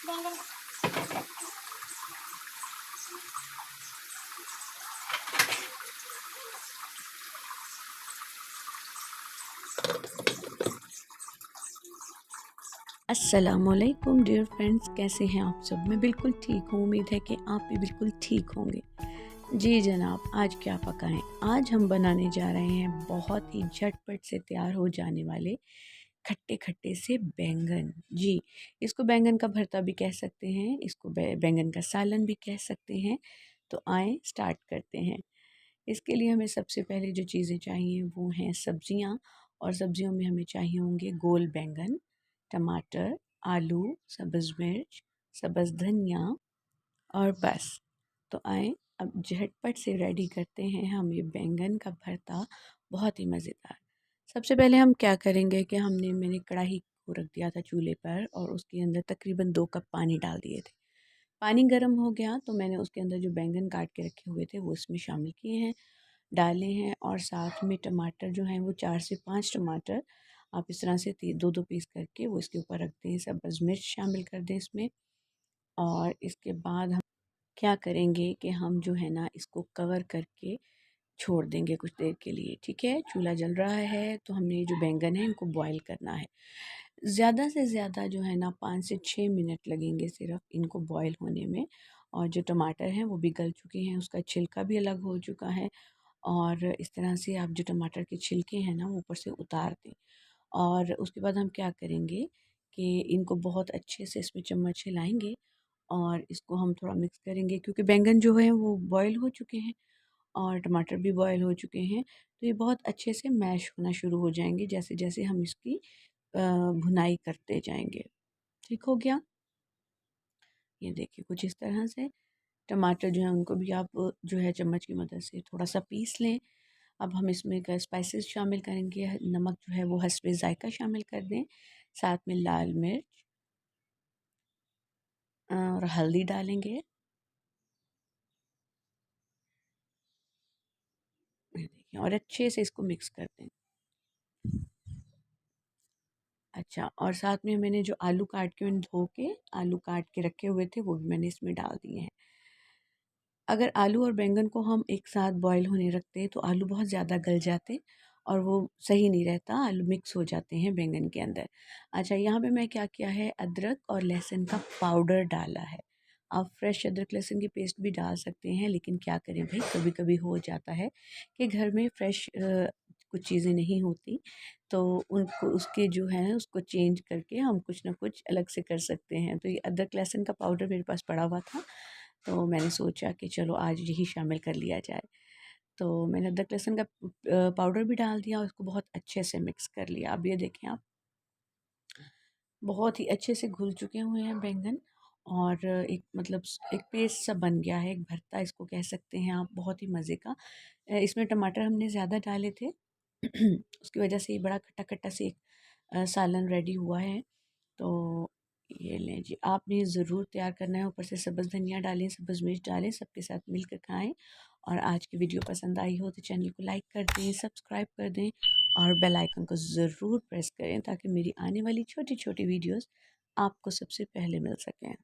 बैंगन अस्सलामुअलैकुम dear friends, कैसे हैं आप सब। मैं बिल्कुल ठीक हूँ। उम्मीद है कि आप भी बिल्कुल ठीक होंगे। जी जनाब, आज क्या पकाएं। आज हम बनाने जा रहे हैं बहुत ही झटपट से तैयार हो जाने वाले खट्टे खट्टे से बैंगन। जी, इसको बैंगन का भरता भी कह सकते हैं, इसको बैंगन का सालन भी कह सकते हैं। तो आए स्टार्ट करते हैं। इसके लिए हमें सबसे पहले जो चीज़ें चाहिए वो हैं सब्जियां, और सब्जियों में हमें चाहिए होंगे गोल बैंगन, टमाटर, आलू, सब्ज़ मिर्च, सब्ज़ धनिया, और बस। तो आए अब झटपट से रेडी करते हैं हम ये बैंगन का भरता, बहुत ही मज़ेदार। सबसे पहले हम क्या करेंगे कि मैंने कढ़ाई को रख दिया था चूल्हे पर, और उसके अंदर तकरीबन 2 कप पानी डाल दिए थे। पानी गर्म हो गया तो मैंने उसके अंदर जो बैंगन काट के रखे हुए थे वो इसमें शामिल किए हैं, डाले हैं। और साथ में टमाटर जो हैं वो 4 से 5 टमाटर आप इस तरह से दो दो पीस करके वो इसके ऊपर रख दें। सब्ज़ मिर्च शामिल कर दें इसमें। और इसके बाद हम क्या करेंगे कि हम जो है ना इसको कवर करके छोड़ देंगे कुछ देर के लिए। ठीक है, चूल्हा जल रहा है तो हमने ये जो बैंगन है इनको बॉईल करना है। ज़्यादा से ज़्यादा जो है ना 5 से 6 मिनट लगेंगे सिर्फ इनको बॉईल होने में। और जो टमाटर हैं वो भी गल चुके हैं, उसका छिलका भी अलग हो चुका है। और इस तरह से आप जो टमाटर के छिलके हैं ना वो ऊपर से उतार दें। और उसके बाद हम क्या करेंगे कि इनको बहुत अच्छे से इसमें चम्मच हिलाएंगे, और इसको हम थोड़ा मिक्स करेंगे, क्योंकि बैंगन जो है वो बॉयल हो चुके हैं और टमाटर भी बॉयल हो चुके हैं। तो ये बहुत अच्छे से मैश होना शुरू हो जाएंगे जैसे जैसे हम इसकी भुनाई करते जाएंगे। ठीक हो गया। ये देखिए कुछ इस तरह से टमाटर जो है उनको भी आप जो है चम्मच की मदद से थोड़ा सा पीस लें। अब हम इसमें स्पाइसेस शामिल करेंगे। नमक जो है वो हस्बे ज़ायका शामिल कर दें, साथ में लाल मिर्च और हल्दी डालेंगे। ये देखिए, और अच्छे से इसको मिक्स कर दें। अच्छा, और साथ में मैंने जो आलू काट के मैंने धो के आलू काट के रखे हुए थे वो भी मैंने इसमें डाल दिए हैं। अगर आलू और बैंगन को हम एक साथ बॉईल होने रखते हैं तो आलू बहुत ज़्यादा गल जाते और वो सही नहीं रहता, आलू मिक्स हो जाते हैं बैंगन के अंदर। अच्छा, यहाँ पे मैं क्या किया है, अदरक और लहसुन का पाउडर डाला है। आप फ्रेश अदरक लहसुन की पेस्ट भी डाल सकते हैं, लेकिन क्या करें भाई, कभी कभी हो जाता है कि घर में फ्रेश कुछ चीज़ें नहीं होती, तो उनको उसके जो है उसको चेंज करके हम कुछ ना कुछ अलग से कर सकते हैं। तो ये अदरक लहसुन का पाउडर मेरे पास पड़ा हुआ था, तो मैंने सोचा कि चलो आज यही शामिल कर लिया जाए। तो मैंने अदरक लहसुन का पाउडर भी डाल दिया और उसको बहुत अच्छे से मिक्स कर लिया। अब ये देखें आप, बहुत ही अच्छे से घुल चुके हुए हैं बैंगन, और एक मतलब एक पेस्ट सा बन गया है, एक भरता इसको कह सकते हैं आप, बहुत ही मज़े का। इसमें टमाटर हमने ज़्यादा डाले थे उसकी वजह से ये बड़ा खट्टा खट्टा से एक सालन रेडी हुआ है। तो ये लें जी, आपने ये ज़रूर तैयार करना है। ऊपर से सब्ज़ धनिया डालें, सब्ज़ मिर्च डालें, सबके साथ मिलकर खाएं। और आज की वीडियो पसंद आई हो तो चैनल को लाइक कर दें, सब्सक्राइब कर दें, और बेल आइकन को ज़रूर प्रेस करें ताकि मेरी आने वाली छोटी छोटी वीडियोस आपको सबसे पहले मिल सकें।